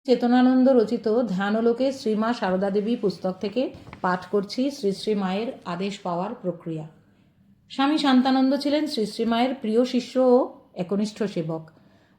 চেতনানন্দ রচিত ধ্যানলোকে শ্রীমা সারদা দেবী পুস্তক থেকে পাঠ করছি শ্রী শ্রী মায়ের আদেশ পাওয়ার প্রক্রিয়া। স্বামী শান্তানন্দ ছিলেন শ্রী শ্রী মায়ের প্রিয় শিষ্য ও একনিষ্ঠ সেবক।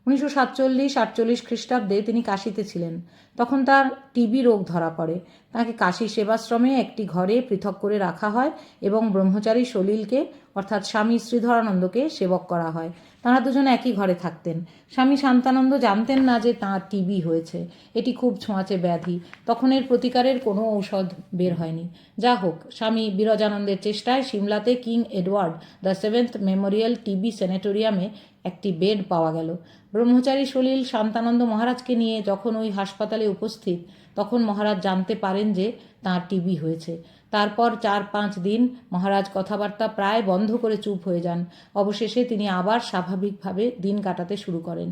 1947-48 খ্রিস্টাব্দে তিনি কাশীতে ছিলেন। তখন তার টিবি রোগ ধরা পড়ে। তাকে কাশী সেবাশ্রমে একটি ঘরে পৃথক করে রাখা হয় এবং ব্রহ্মচারী সলিলকে অর্থাৎ স্বামী শ্রীধরানন্দকে সেবক করা হয়। তাঁরা দুজন একই ঘরে থাকতেন। স্বামী শান্তানন্দ জানতেন না যে তাঁর টিবি হয়েছে। এটি খুব ছোঁয়াচে ব্যাধি। তখন এর প্রতিকারের কোনো ঔষধ বের হয়নি। যা হোক, স্বামী বিরজানন্দের চেষ্টায় সিমলাতে king Edward the 7th memorial TB স্যানিটোরিয়ামে একটি বেড পাওয়া গেল। ব্রহ্মচারী সলিল শান্তানন্দ মহারাজকে নিয়ে যখন ওই হাসপাতালে উপস্থিত, তখন মহারাজ জানতে পারেন যে তাঁর টিবি হয়েছে। তারপর 4-5 দিন মহারাজ কথাবার্তা প্রায় বন্ধ করে চুপ হয়ে যান। অবশেষে তিনি আবার স্বাভাবিকভাবে দিন কাটাতে শুরু করেন।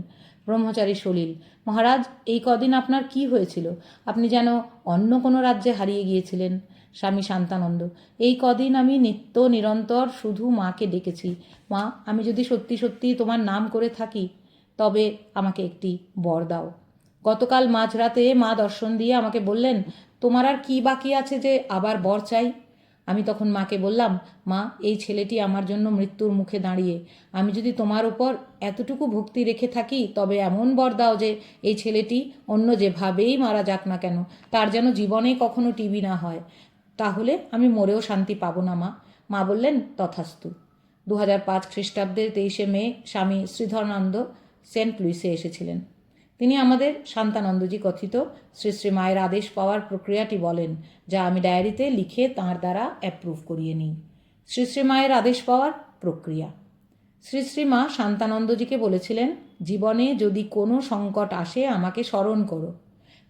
ব্রহ্মচারী সলিল: মহারাজ, এই কদিন আপনার কি হয়েছিল? আপনি যেন অন্য কোনো রাজ্যে হারিয়ে গিয়েছিলেন। স্বামী শান্তানন্দ: এই কদিন আমি নিত্য নিরন্তর শুধু মাকে ডেকেছি। মা, আমি যদি সত্যি সত্যি তোমার নাম করে থাকি তবে আমাকে একটি বর দাও। গতকাল মাঝরাতে মা দর্শন দিয়ে আমাকে বললেন, তোমার আর কি বাকি আছে যে আবার বর চাই? আমি তখন মাকে বললাম, মা, এই ছেলেটি আমার জন্য মৃত্যুর মুখে দাঁড়িয়ে। আমি যদি তোমার উপর এতটুকু ভক্তি রেখে থাকি তবে এমন বর দাও যে এই ছেলেটি অন্য যেভাবেই মারা যাক না কেন তার যেন জীবনে কখনো টিবি না হয়। তাহলে আমি মরেও শান্তি পাবো না মা। মা বললেন, তথাস্তু। 2005 খ্রিস্টাব্দের 23শে মে স্বামী শ্রীধরানন্দ সেন্ট লুইসে এসেছিলেন। তিনি আমাদের শান্তানন্দজি কথিত শ্রী শ্রী মায়ের আদেশ পাওয়ার প্রক্রিয়াটি বলেন, যা আমি ডায়েরিতে লিখে তাঁর দ্বারা অ্যাপ্রুভ করিয়ে নিই। শ্রী শ্রী মায়ের আদেশ পাওয়ার প্রক্রিয়া। শ্রী শ্রী মা শান্তানন্দজিকে বলেছিলেন, জীবনে যদি কোনো সংকট আসে আমাকে স্মরণ করো।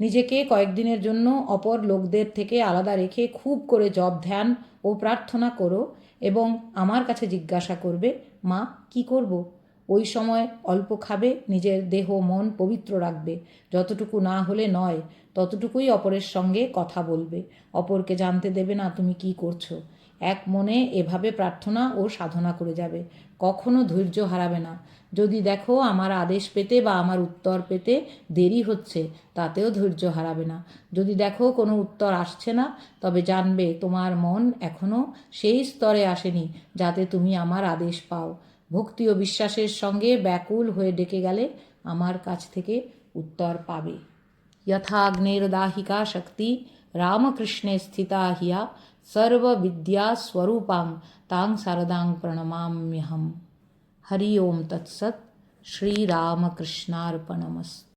নিজেকে কয়েকদিনের জন্য অপর লোকদের থেকে আলাদা রেখে খুব করে জপ ধ্যান ও প্রার্থনা করো এবং আমার কাছে জিজ্ঞাসা করবে, মা, কি করব? ওই সময় অল্প খাবে, নিজের দেহ মন পবিত্র রাখবে, যতটুকু না হলে নয় ততটুকুই অপরের সঙ্গে কথা বলবে, অপরকে জানতে দেবে না তুমি কি করছো। এক মনে এভাবে প্রার্থনা ও সাধনা করে যাবে। কখনো ধৈর্য হারাবে না। যদি দেখো আমার আদেশ পেতে বা আমার উত্তর পেতে দেরি হচ্ছে, তাতেও ধৈর্য হারাবে না। যদি দেখো কোনো উত্তর আসছে না, তবে জানবে তোমার মন এখনও সেই স্তরে আসেনি যাতে তুমি আমার আদেশ পাও। ভক্তি ও বিশ্বাসের সঙ্গে ব্যাকুল হয়ে ডেকে গেলে আমার কাছ থেকে উত্তর পাবে। যথাগ্নেরদাহিকা শক্তি রামকৃষ্ণে স্থিতা হিয়া সর্ববিদ্যা স্বরূপাং তাং শারদাং প্রণমাম্যহম। হরি ওম তৎসৎ। শ্রীরামকৃষ্ণার্পণমস্তু।